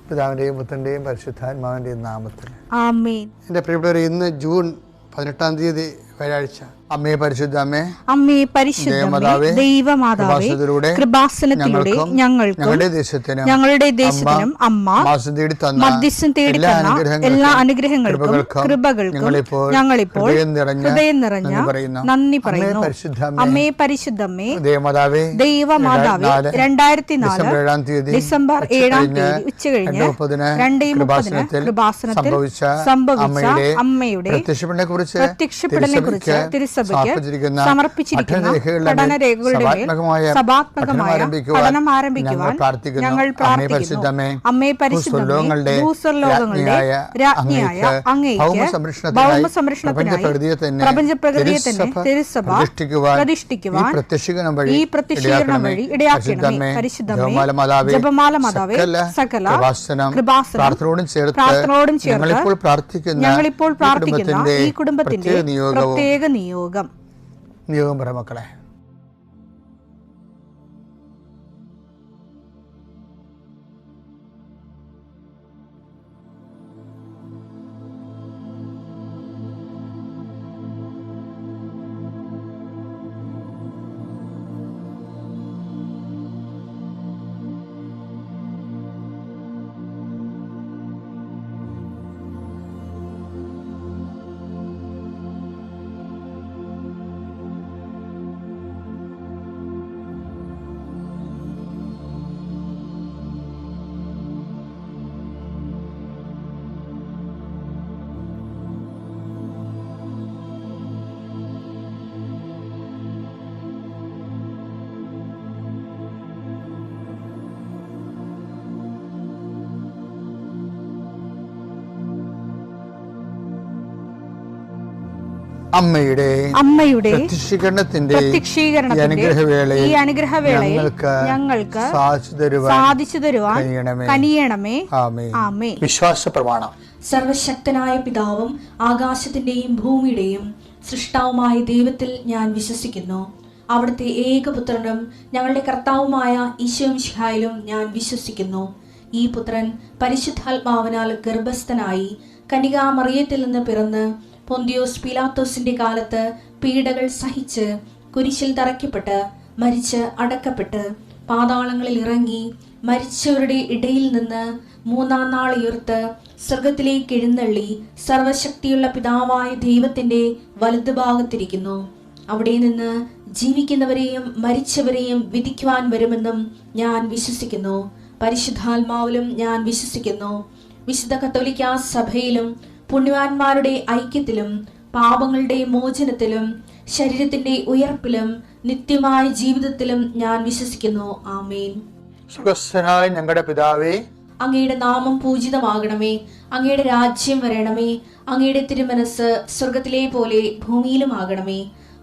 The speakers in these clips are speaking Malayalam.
പിതാവിൻ്റെയും പുത്രൻ്റെയും പരിശുദ്ധാത്മാവിൻ്റെയും നാമത്തിൽ ആമേൻ. എൻ്റെ പ്രിയപ്പെട്ടവരെ, ഇന്ന് ജൂൺ 18 വ്യാഴാഴ്ച. അമ്മേ പരിശുദ്ധ അമ്മേ, അമ്മേ പരിശുദ്ധമേ, ദൈവമാതാവേ, കൃപാസനത്തിലൂടെ ഞങ്ങൾക്കും ഞങ്ങളുടെ ദേശത്തിനും അമ്മ മധ്യസ്ഥം തേടി തന്ന എല്ലാ അനുഗ്രഹങ്ങൾക്കും കൃപകൾക്കും ഞങ്ങളിപ്പോൾ ഹൃദയം നിറഞ്ഞ നന്ദി പറയുന്നു. അമ്മേ പരിശുദ്ധമേ, ദൈവമാതാവേ, 2004 ഡിസംബർ 7 ഉച്ചകഴിഞ്ഞ് 2:30 കൃപാസനത്തിൽ സംഭവിച്ച അമ്മയുടെ പ്രത്യക്ഷപ്പെടലിനെ കുറിച്ച് തിരുസഭയ്ക്ക് സമർപ്പിച്ചിരിക്കുന്ന പഠനരേഖകളുടെ മേൽ സഭാത്മകമായ പഠനം ആരംഭിക്കുവാൻ ഞങ്ങൾ പ്രാർത്ഥിക്കുന്നു. അമ്മേ പരിശുദ്ധമേ, ഭൂസ്വർലോകങ്ങളുടെ രാജ്ഞിയായ അങ്ങേയ്ക്ക് ഭൗമസംരക്ഷണത്തിനായി പ്രപഞ്ചപ്രകൃതിയെ തന്നെ തിരുസഭ പ്രതിഷ്ഠിക്കുവാൻ ഈ പ്രത്യക്ഷീകരണം വഴി ഇടയാക്കണമേ. പരിശുദ്ധമേ, ജപമാല മാതാവേ, സകല കൃപാസനം പ്രാർത്ഥനയോടും ചേർത്ത് ഞങ്ങളിപ്പോൾ പ്രാർത്ഥിക്കുന്ന ഈ കുടുംബത്തിന്റെ പ്രത്യേക നിയോഗം പറ മക്കളെ. അമ്മയുടെ പ്രത്യക്ഷീകരണത്തിന്റെ ഈ അനുഗ്രഹവേളയിൽ ഞങ്ങൾക്ക് സാധിച്ചു തരുവാൻ കനിയണമേ. ആമേൻ. വിശ്വാസ പ്രമാണം. സർവശക്തനായ പിതാവും ആകാശത്തിന്റെയും ഭൂമിയുടെയും സൃഷ്ടാവുമായ ദൈവത്തിൽ ഞാൻ വിശ്വസിക്കുന്നു. അവിടുത്തെ ഏകപുത്രനും ഞങ്ങളുടെ കർത്താവുമായ ഈശോമിശിഹായിലും ഞാൻ വിശ്വസിക്കുന്നു. ഈ പുത്രൻ പരിശുദ്ധാത്മാവിനാൽ ഗർഭസ്ഥനായി കന്യകാമറിയത്തിൽ നിന്ന് പിറന്ന് പൊന്തിയോസ് പീലാത്തോസിന്റെ കാലത്ത് പീഡകൾ സഹിച്ച് കുരിശിൽ തറയ്ക്കപ്പെട്ട് മരിച്ച് അടക്കപ്പെട്ട് പാതാളങ്ങളിൽ ഇറങ്ങി മരിച്ചവരുടെ ഇടയിൽ നിന്ന് 3-ാം നാൾ ഉയർത്ത് സ്വർഗത്തിലേക്ക് എഴുന്നള്ളി സർവശക്തിയുള്ള പിതാവായ ദൈവത്തിന്റെ വലതുഭാഗത്തിരിക്കുന്നു. അവിടെ നിന്ന് ജീവിക്കുന്നവരെയും മരിച്ചവരെയും വിധിക്കുവാൻ വരുമെന്നും ഞാൻ വിശ്വസിക്കുന്നു. പരിശുദ്ധാത്മാവിലും ഞാൻ വിശ്വസിക്കുന്നു. വിശുദ്ധ കത്തോലിക്കാ സഭയിലും പുണ്യവാന്മാരുടെ ഐക്യത്തിലും പാപങ്ങളുടെ മോചനത്തിലും ശരീരത്തിന്റെ ഉയർപ്പിലും നിത്യമായ ജീവിതത്തിലും ഞാൻ വിശ്വസിക്കുന്നു. ആമേൻ. സുഖസ്ഥനായ ഞങ്ങളുടെ പിതാവേ, അങ്ങയുടെ നാമം പൂജിതമാകണമേ. അങ്ങയുടെ രാജ്യം വരണമേ. അങ്ങയുടെ തിരുമനസ് സ്വർഗത്തിലെ പോലെ ഭൂമിയിലും ആകണമേ.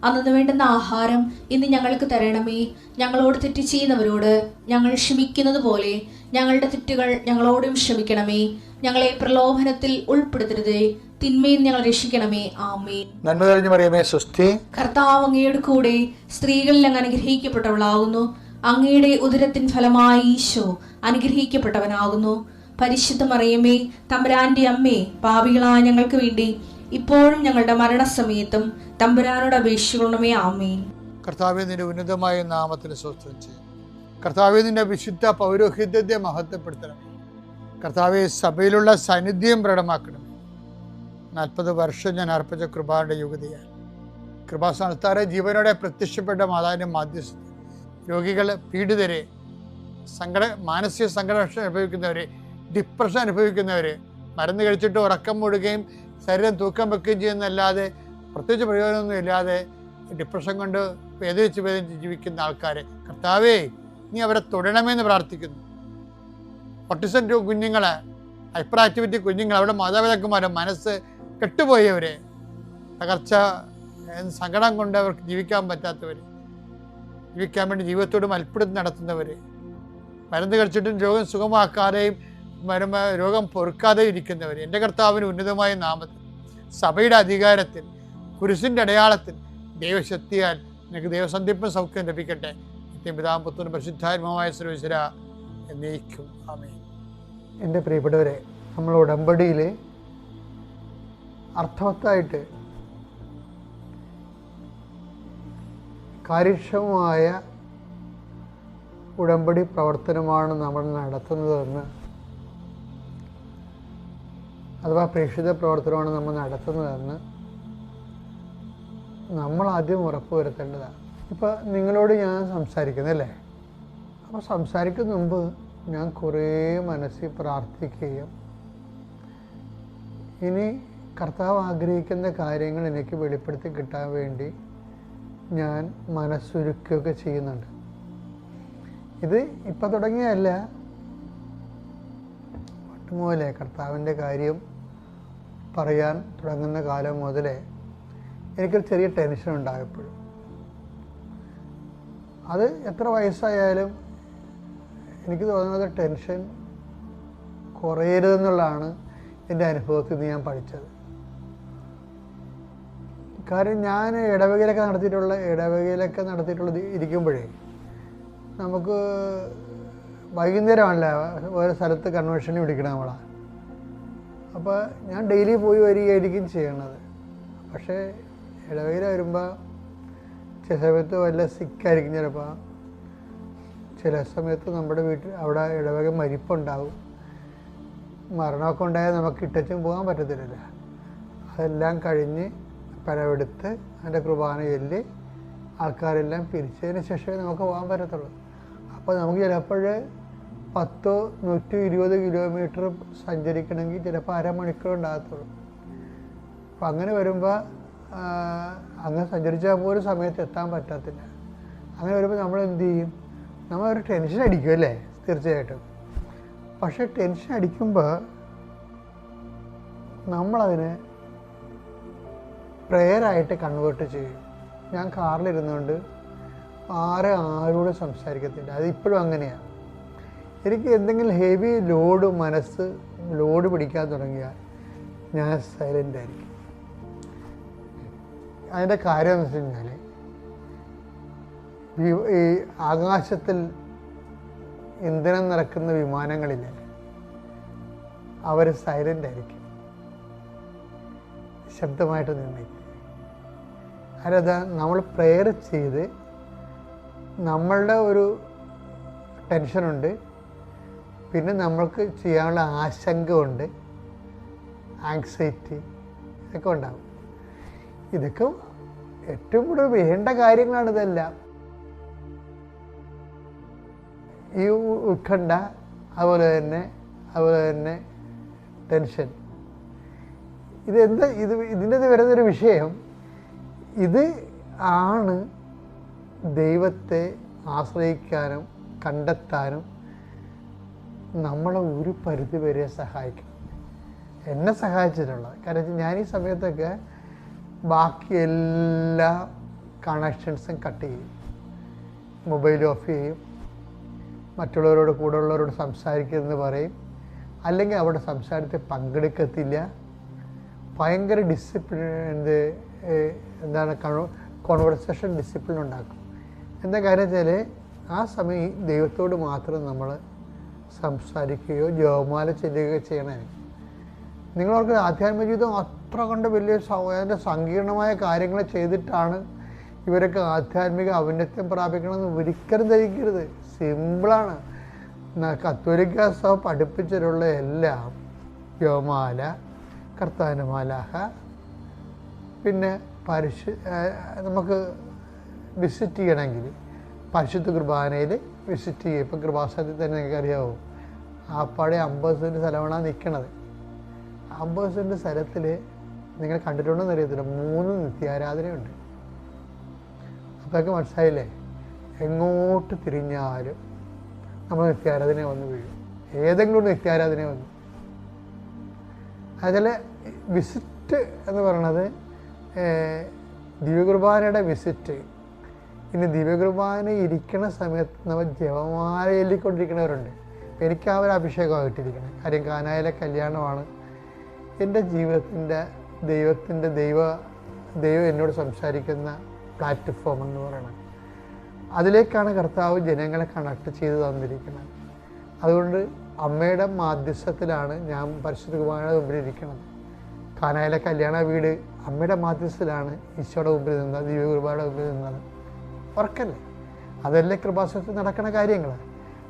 അന്നു വേണ്ടുന്ന ആഹാരം ഇന്ന് ഞങ്ങൾക്ക് തരണമേ. ഞങ്ങളോട് തെറ്റ് ചെയ്യുന്നവരോട് ഞങ്ങൾ ക്ഷമിക്കുന്നത് പോലെ ഞങ്ങളുടെ തെറ്റുകൾ ഞങ്ങളോടും ക്ഷമിക്കണമേ. ഞങ്ങളെ പ്രലോഭനത്തിൽ ഉൾപ്പെടുത്തരുതേ, തിന്മയിൽ ഞങ്ങൾ രക്ഷിക്കണമേ. ആമേൻ. നന്മ നിറഞ്ഞ മറിയമേ, സ്വസ്തി. കർത്താവ് അങ്ങയുടെ കൂടെ സ്ത്രീകളിൽ അങ്ങ് അനുഗ്രഹിക്കപ്പെട്ടവളാകുന്നു. അങ്ങയുടെ ഉദരത്തിൻ ഫലമായി ഈശോ അനുഗ്രഹിക്കപ്പെട്ടവനാകുന്നു. പരിശുദ്ധ മറിയമേ, തമ്പുരാന്റെ അമ്മേ, പാപികളായ ഞങ്ങൾക്ക് വേണ്ടി ഇപ്പോഴും ഞങ്ങളുടെ മരണസമയത്തും തമ്പുരാനോട് അപേക്ഷിക്കണമേ. ആമേൻ. കർത്താവേ, നിന്റെ ഉന്നതമായ നാമത്തിന് സ്വസ്ഥം ചെയ്യും. കർത്താവേ, നിന്റെ വിശുദ്ധ പൗരോഹിത്യത്തെ മഹത്വപ്പെടുത്തണം. കർത്താവെ, സഭയിലുള്ള സാന്നിധ്യം പ്രകടമാക്കണം. 40 വർഷം ഞാൻ അർപ്പിച്ച കൃപാന്റെ യുഗതിയാൽ കൃപാസ്ഥാനത്താറെ ജീവനോടെ പ്രത്യക്ഷപ്പെട്ട മാതാവിന്റെ മാധ്യസ്ഥ രോഗികൾ, പീഡിതരെ, മാനസിക സംഘർഷം അനുഭവിക്കുന്നവരെ, ഡിപ്രഷൻ അനുഭവിക്കുന്നവര്, മരുന്ന് കഴിച്ചിട്ട് ഉറക്കം മൂടുകയും ശരീരം തൂക്കം വെക്കുകയും ചെയ്യുന്നതല്ലാതെ പ്രത്യേകിച്ച് പ്രയോജനമൊന്നും ഇല്ലാതെ ഡിപ്രഷൻ കൊണ്ട് വേദനിച്ച് ജീവിക്കുന്ന ആൾക്കാരെ കർത്താവേ, നീ അവരെ തൊടണമെന്ന് പ്രാർത്ഥിക്കുന്നു. ഓട്ടിസം കുഞ്ഞുങ്ങളെ, ഹൈപ്പർ ആക്ടിവിറ്റി കുഞ്ഞുങ്ങൾ, അവിടെ മാതാപിതാക്കന്മാരെ മനസ്സ് കെട്ടുപോയവരെ, തകർച്ച സങ്കടം കൊണ്ട് അവർക്ക് ജീവിക്കാൻ പറ്റാത്തവർ, ജീവിക്കാൻ വേണ്ടി ജീവിതത്തോട് മൽപ്പിടുത്തി നടത്തുന്നവർ, മരുന്ന് കഴിച്ചിട്ടും രോഗം സുഖമാക്കാതെയും രോഗം പൊറുക്കാതെയും ഇരിക്കുന്നവർ, എൻ്റെ കർത്താവിന് ഉന്നതമായ നാമത്തിൽ സഭയുടെ അധികാരത്തിൽ കുരിശിൻ്റെ അടയാളത്തിൽ ദൈവശക്തിയാൽ നിനക്ക് ദൈവസന്ധിപ്പും സൗഖ്യം ലഭിക്കട്ടെ. നിത്യം പിതാവും പുത്രനും പരിശുദ്ധാത്മാവുമായ സർവ്വേശ്വരാ എന്നേക്കും. ആമേൻ. എൻ്റെ പ്രിയപ്പെട്ടവരെ, നമ്മൾ ഉടമ്പടിയിൽ അർത്ഥവത്തായിട്ട് കാര്യക്ഷമമായ ഉടമ്പടി പ്രവർത്തനമാണ് നമ്മൾ നടത്തുന്നതെന്ന്, അഥവാ പ്രേക്ഷിത പ്രവർത്തനമാണ് നമ്മൾ നടത്തുന്നതെന്ന് നമ്മൾ ആദ്യം ഉറപ്പുവരുത്തേണ്ടതാണ്. ഇപ്പോൾ നിങ്ങളോട് ഞാൻ സംസാരിക്കുന്നല്ലേ, അപ്പോൾ സംസാരിക്കുന്ന മുമ്പ് ഞാൻ കുറേ മനസ്സിൽ പ്രാർത്ഥിക്കുകയും ഇനി കർത്താവ് ആഗ്രഹിക്കുന്ന കാര്യങ്ങൾ എനിക്ക് വെളിപ്പെടുത്തി കിട്ടാൻ വേണ്ടി ഞാൻ മനസ്സൊരുക്കുകയൊക്കെ ചെയ്യുന്നുണ്ട്. ഇത് ഇപ്പം തുടങ്ങിയതല്ല, പട്ടുമുതലേ കർത്താവിൻ്റെ കാര്യം പറയാൻ തുടങ്ങുന്ന കാലം മുതലേ എനിക്കൊരു ചെറിയ ടെൻഷൻ ഉണ്ടായപ്പോഴും, അത് എത്ര വയസ്സായാലും എനിക്ക് തോന്നുന്നത് ടെൻഷൻ കുറയരുതെന്നുള്ളതാണ് എൻ്റെ അനുഭവത്തിൽ നിന്ന് ഞാൻ പഠിച്ചത്. കാര്യം ഞാൻ ഇടവകയിലൊക്കെ നടത്തിയിട്ടുള്ളത് ഇരിക്കുമ്പോഴേ നമുക്ക് വൈകുന്നേരമാണല്ലോ ഓരോ സ്ഥലത്ത് കൺവെൻഷന് വിളിക്കണം നമ്മളാണ്. അപ്പോൾ ഞാൻ ഡെയിലി പോയി വരികയായിരിക്കും ചെയ്യണത്. പക്ഷേ ഇടവകയിൽ വരുമ്പോൾ ചില സമയത്ത് വല്ല സിക്കായിരിക്കും, ചിലപ്പോൾ ചില സമയത്ത് നമ്മുടെ വീട്ടിൽ അവിടെ ഇടവക മരിപ്പുണ്ടാവും. മരണമൊക്കെ ഉണ്ടായാൽ നമുക്ക് ഇട്ടച്ചും പോകാൻ പറ്റത്തില്ലല്ലോ. അതെല്ലാം കഴിഞ്ഞ് പരവെടുത്ത് അതിൻ്റെ കുർബാന ചൊല്ലി ആൾക്കാരെല്ലാം പിരിച്ചതിന് ശേഷമേ നമുക്ക് പോകാൻ പറ്റത്തുള്ളൂ. അപ്പോൾ നമുക്ക് ചിലപ്പോൾ 10-120 കിലോമീറ്റർ സഞ്ചരിക്കണമെങ്കിൽ ചിലപ്പോൾ അരമണിക്കൂർ ഉണ്ടാകത്തുള്ളൂ. അപ്പം അങ്ങനെ വരുമ്പോൾ അങ്ങനെ സഞ്ചരിച്ചാൽ പോലും സമയത്ത് എത്താൻ പറ്റത്തില്ല. അങ്ങനെ വരുമ്പോൾ നമ്മൾ എന്ത് ചെയ്യും? നമ്മളൊരു ടെൻഷൻ അടിക്കും അല്ലേ, തീർച്ചയായിട്ടും. പക്ഷേ ടെൻഷൻ അടിക്കുമ്പോൾ നമ്മളതിനെ പ്രെയറായിട്ട് കൺവേർട്ട് ചെയ്യും. ഞാൻ കാറിലിരുന്നുകൊണ്ട് ആരോട് സംസാരിക്കത്തില്ല. അതിപ്പോഴും അങ്ങനെയാണ്. എനിക്ക് എന്തെങ്കിലും ഹെവി മനസ്സ് ലോഡ് പിടിക്കാൻ തുടങ്ങിയാൽ ഞാൻ സൈലൻ്റ് ആയിരിക്കും. അതിൻ്റെ കാര്യം എന്ന് വെച്ച് കഴിഞ്ഞാൽ, ഈ ആകാശത്തിൽ ഇന്ധനം നിറക്കുന്ന വിമാനങ്ങളില്ലേ, അവർ സൈലൻ്റ് ആയിരിക്കും, ശബ്ദമായിട്ട് നിന്നേക്കും. അതായത് നമ്മൾ പ്രെയർ ചെയ്ത് നമ്മളുടെ ഒരു ടെൻഷനുണ്ട്, പിന്നെ നമ്മൾക്ക് ചെയ്യാനുള്ള ആശങ്ക ഉണ്ട്, ആങ്സൈറ്റി ഇതൊക്കെ ഉണ്ടാകും. ഇതൊക്കെ ഏറ്റവും കൂടുതൽ വേണ്ട കാര്യങ്ങളാണ്. ഇതെല്ലാം ഈ ഉത്കണ്ഠ, അതുപോലെ തന്നെ ടെൻഷൻ, ഇതിൻ്റെ വരുന്നൊരു വിഷയം ഇത് ആണ് ദൈവത്തെ ആശ്രയിക്കാനും കണ്ടെത്താനും നമ്മളെ ഒരു പരിധി വരെ സഹായിക്കും. എന്നെ സഹായിച്ചിട്ടുള്ളത് കാരണം ഞാൻ ഈ സമയത്തൊക്കെ ബാക്കി എല്ലാ കണക്ഷൻസും കട്ട് ചെയ്യും, മൊബൈൽ ഓഫ് ചെയ്യും, മറ്റുള്ളവരോട് കൂടെയുള്ളവരോട് സംസാരിക്കുമെന്ന് പറയും, അല്ലെങ്കിൽ അവിടെ സംസാരത്തിൽ പങ്കെടുക്കത്തില്ല. ഭയങ്കര ഡിസിപ്ലിൻ, കോൺവെർസേഷൻ ഡിസിപ്ലിൻ ഉണ്ടാക്കും. എന്താ കാര്യം വെച്ചാൽ ആ സമയം ദൈവത്തോട് മാത്രം നമ്മൾ സംസാരിക്കുകയോ ജപമാല ചെല്ലുകയോ ചെയ്യണേ. നിങ്ങളവർക്ക് ആധ്യാത്മിക ജീവിതം അത്ര കൊണ്ട് വലിയ അതിൻ്റെ സങ്കീർണമായ കാര്യങ്ങൾ ചെയ്തിട്ടാണ് ഇവരൊക്കെ ആധ്യാത്മിക ഔന്നത്യം പ്രാപിക്കണമെന്ന് ഒരിക്കലും ധരിക്കരുത്. സിമ്പിളാണ്. കത്തോലിക്ക സഭ പഠിപ്പിച്ചിട്ടുള്ള എല്ലാം ജപമാല, കർത്താവിൻ്റെ മാലാഹ, പിന്നെ നമുക്ക് വിസിറ്റ് ചെയ്യണമെങ്കിൽ പരിശുദ്ധ കുർബാനയിൽ വിസിറ്റ് ചെയ്യും. ഇപ്പം കൃപാസനത്തിൽ തന്നെ നിങ്ങൾക്ക് അറിയാവോ, ആപ്പാടെ 50 സെൻറ്റ് സ്ഥലമാണ് നിൽക്കണത്. 50 സെൻറ്റ് സ്ഥലത്തിൽ നിങ്ങൾ കണ്ടിട്ടുണ്ടോയെന്ന് അറിയത്തില്ല, 3 നിത്യാരാധനയുണ്ട്. അതൊക്കെ മനസ്സിലായില്ലേ? എങ്ങോട്ട് തിരിഞ്ഞാലും നമ്മൾ നിത്യാരാധന വന്ന് വീഴും. ഏതെങ്കിലും ഒരു നിത്യാരാധന വന്നു. അതിൽ വിസിറ്റ് എന്ന് പറയണത് ദിവ്യകുർബാനയുടെ വിസിറ്റ്. ഇനി ദിവ്യകുർബാന ഇരിക്കുന്ന സമയത്ത് നമ്മൾ ജപമാല ചൊല്ലിക്കൊണ്ടിരിക്കുന്നവരുണ്ട്. എനിക്ക് ആ ഒരു അഭിഷേകമായിട്ടിരിക്കണം. കാര്യം കാനായിലെ കല്യാണമാണ് എൻ്റെ ജീവിതത്തിൻ്റെ ദൈവം എന്നോട് സംസാരിക്കുന്ന പ്ലാറ്റ്ഫോം എന്ന് പറയുന്നത്. അതിലേക്കാണ് കർത്താവ് ജനങ്ങളെ കണക്ട് ചെയ്ത് തന്നിരിക്കുന്നത്. അതുകൊണ്ട് അമ്മയുടെ മാധ്യസ്ഥത്തിലാണ് ഞാൻ പരിശുദ്ധ കുർബാനയുടെ മുമ്പിൽ ഇരിക്കുന്നത്. കാനായിലെ കല്യാണ വീട് അമ്മയുടെ മാധ്യസ്ഥത്തിലാണ് ഈശോയുടെ മുമ്പിൽ നിന്നത്, ദിവ്യ കുർബാനയുടെ മുമ്പിൽ നിന്നത്. ഉറക്കല്ലേ? അതല്ലേ കൃപാസനത്തിൽ നടക്കുന്ന കാര്യങ്ങൾ.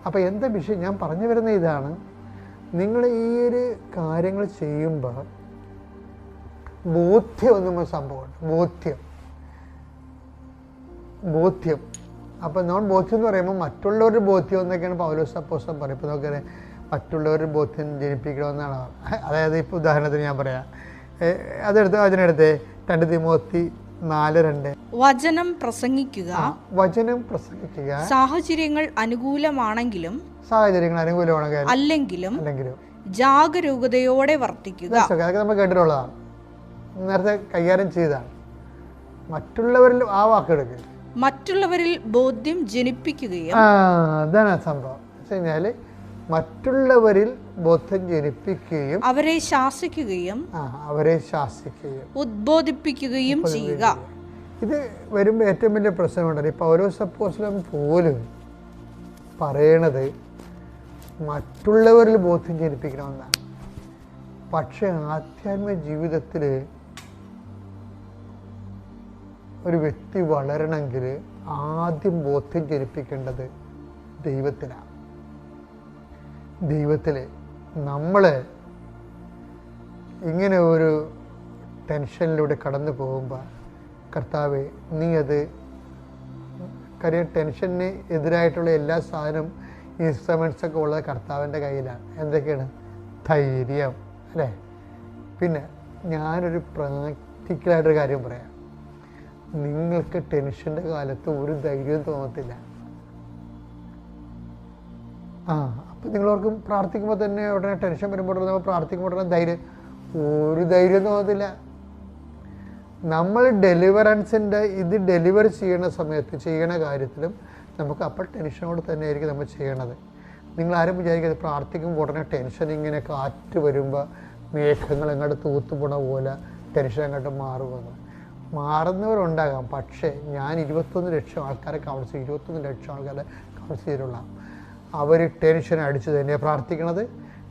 അപ്പോൾ എന്താ വിഷയം? ഞാൻ പറഞ്ഞു വരുന്ന ഇതാണ്, നിങ്ങൾ ഈ ഒരു കാര്യങ്ങൾ ചെയ്യുമ്പോൾ ബോധ്യം എന്ന സംഭവമുണ്ട്. ബോധ്യം. അപ്പോൾ നമ്മൾ ബോധ്യം എന്ന് പറയുമ്പോൾ മറ്റുള്ളവരുടെ ബോധ്യം എന്നൊക്കെയാണ് പൗലോസ് അപ്പോസ്തലൻ പറയും. ഇപ്പോൾ നമുക്കറിയാം, മറ്റുള്ളവരുടെ ബോധ്യം ജനിപ്പിക്കണമെന്നാണ്. അതായത് ഇപ്പോൾ ഉദാഹരണത്തിന് ഞാൻ പറയാം, അതിനടുത്ത് 2 തിമോത്തി 4:2 വചനം പ്രസംഗിക്കുക. സാഹചര്യങ്ങൾ അനുകൂലമാണെങ്കിലും അല്ലെങ്കിലും ജാഗരൂകതയോടെ വർത്തിക്കുക. അതൊക്കെ നമ്മൾ കേട്ടിട്ടുള്ളതാണ്, നേരത്തെ കൈകാര്യം ചെയ്തതാണ്. മറ്റുള്ളവരിൽ ആ വാക്കെടുക്കുക, മറ്റുള്ളവരിൽ ബോധ്യം ജനിപ്പിക്കുകയും. അതാണ് സംഭവം. വെച്ചാൽ മറ്റുള്ളവരിൽ ബോധ്യം ജനിപ്പിക്കുകയും അവരെ ശാസിക്കുകയും ഉദ്ബോധിപ്പിക്കുകയും ചെയ്യുക. ഇത് വരുമ്പോൾ ഏറ്റവും വലിയ പ്രശ്നമുണ്ടല്ലോ. ഈ പൗലോസ് അപ്പോസ്തലൻ പോലും പറയണത് മറ്റുള്ളവരിൽ ബോധ്യം ജനിപ്പിക്കണമെന്നാണ്. പക്ഷെ ആധ്യാത്മിക ജീവിതത്തിൽ ഒരു വ്യക്തി വളരണമെങ്കിൽ ആദ്യം ബോധ്യം ജനിപ്പിക്കേണ്ടത് ദൈവത്തിലാണ്. ദൈവത്തിൽ നമ്മൾ ഇങ്ങനെ ഒരു ടെൻഷനിലൂടെ കടന്നു പോകുമ്പോൾ, കർത്താവേ നീ അത് കാര്യം, ടെൻഷന് എതിരായിട്ടുള്ള എല്ലാ സാധനം ഇൻസ്ട്രുമെൻറ്റ്സൊക്കെ ഉള്ളത് കർത്താവിൻ്റെ കയ്യിലാണ്. എന്തൊക്കെയാണ്? ധൈര്യം, അല്ലേ? പിന്നെ ഞാനൊരു പ്രാക്ടിക്കലായിട്ടൊരു കാര്യം പറയാം. നിങ്ങൾക്ക് ടെൻഷൻ്റെ കാലത്ത് ഒരു ധൈര്യവും തോന്നത്തില്ല. അപ്പം നിങ്ങളോർക്കും പ്രാർത്ഥിക്കുമ്പോൾ തന്നെ ഉടനെ ടെൻഷൻ വരുമ്പോൾ നമ്മൾ പ്രാർത്ഥിക്കുമ്പോൾ ഉടനെ ഒരു ധൈര്യം തോന്നത്തില്ല. നമ്മൾ ഡെലിവറൻസിൻ്റെ ഇത് ഡെലിവർ ചെയ്യണ സമയത്ത് ചെയ്യണ കാര്യത്തിലും നമുക്ക് അപ്പോൾ ടെൻഷനോട് തന്നെ ആയിരിക്കും നമ്മൾ ചെയ്യണത്. നിങ്ങളാരും വിചാരിക്കുന്നത് പ്രാർത്ഥിക്കുമ്പോൾ ഉടനെ ടെൻഷൻ ഇങ്ങനെ കാറ്റ് വരുമ്പോൾ മേഘങ്ങൾ എങ്ങോട്ട് തൂത്തുപോണ പോലെ ടെൻഷൻ അങ്ങോട്ട് മാറുമെന്ന്. മാറുന്നവരുണ്ടാകാം. പക്ഷേ ഞാൻ 21 ലക്ഷം ആൾക്കാരെ കൗൺസിൽ 21 ലക്ഷം ആൾക്കാരെ കൗൺസിൽ ചെയ്തിട്ടുള്ള അവർ ടെൻഷൻ അടിച്ച് തന്നെയാണ് പ്രാർത്ഥിക്കണത്,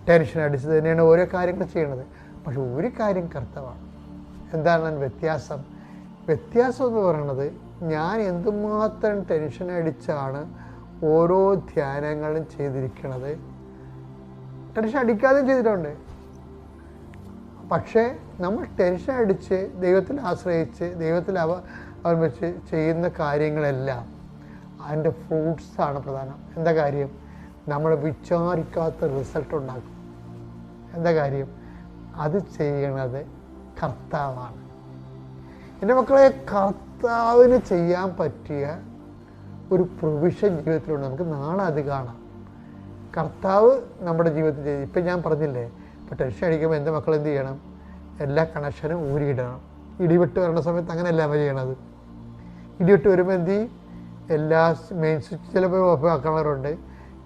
ടെൻഷൻ അടിച്ച് തന്നെയാണ് ഓരോ കാര്യങ്ങൾ ചെയ്യണത്. പക്ഷെ ഒരു കാര്യം കർത്തവാണ്. എന്താണ് വ്യത്യാസം എന്ന് പറയുന്നത്, ഞാൻ എന്തുമാത്രം ടെൻഷൻ അടിച്ചാണ് ഓരോ ധ്യാനങ്ങളും ചെയ്തിരിക്കുന്നത്. ടെൻഷൻ അടിക്കാതെയും ചെയ്തിട്ടുണ്ട്. പക്ഷേ നമ്മൾ ടെൻഷൻ അടിച്ച് ദൈവത്തിൽ ആശ്രയിച്ച് ദൈവത്തിൽ അവലംബിച്ച് ചെയ്യുന്ന കാര്യങ്ങളെല്ലാം അതിൻ്റെ ഫ്രൂട്ട്സാണ് പ്രധാനം. എന്താ കാര്യം? നമ്മൾ വിചാരിക്കാത്ത റിസൾട്ട് ഉണ്ടാക്കും. എന്താ കാര്യം? അത് ചെയ്യണത് കർത്താവാണ്. എൻ്റെ മക്കളെ, കർത്താവിന് ചെയ്യാൻ പറ്റിയ ഒരു പ്രൊവിഷൻ ജീവിതത്തിലുണ്ട്. നമുക്ക് നാളെ അത് കാണാം. കർത്താവ് നമ്മുടെ ജീവിതത്തിൽ ചെയ്തു. ഇപ്പം ഞാൻ പറഞ്ഞില്ലേ, ഇപ്പോൾ ടെൻഷൻ അടിക്കുമ്പോൾ എൻ്റെ മക്കൾ എന്ത് ചെയ്യണം? എല്ലാ കണക്ഷനും ഊരിയിടണം. ഇടിവെട്ട് വരണ സമയത്ത് അങ്ങനെയല്ല അവ ചെയ്യണത്. ഇടിവെട്ട് വരുമ്പോൾ എന്ത് ചെയ്യും? എല്ലാ മെയിൻ സ്വിച്ച് ചിലപ്പോൾ ഓഫ് ആക്കണവരുണ്ട്,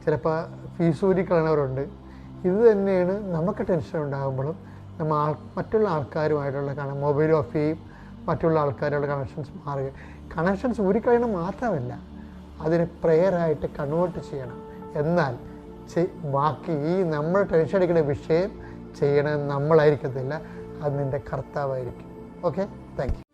ചിലപ്പോൾ ഫീസ് ഊരി കളയണവരുണ്ട്. ഇത് തന്നെയാണ് നമുക്ക് ടെൻഷൻ ഉണ്ടാകുമ്പോഴും നമ്മൾ മറ്റുള്ള ആൾക്കാരുമായിട്ടുള്ള മൊബൈൽ ഓഫ് ചെയ്യും, മറ്റുള്ള ആൾക്കാരുള്ള കണക്ഷൻസ് മാറുക. കണക്ഷൻസ് ഊരിക്കളയണം മാത്രമല്ല, അതിനെ പ്രെയറായിട്ട് കൺവേർട്ട് ചെയ്യണം. എന്നാൽ ബാക്കി ഈ നമ്മൾ ടെൻഷൻ അടിക്കുന്ന വിഷയം ചെയ്യണമെന്ന് നമ്മളായിരിക്കത്തില്ല, അത് നിൻ്റെ കർത്താവായിരിക്കും. Okay, thank you.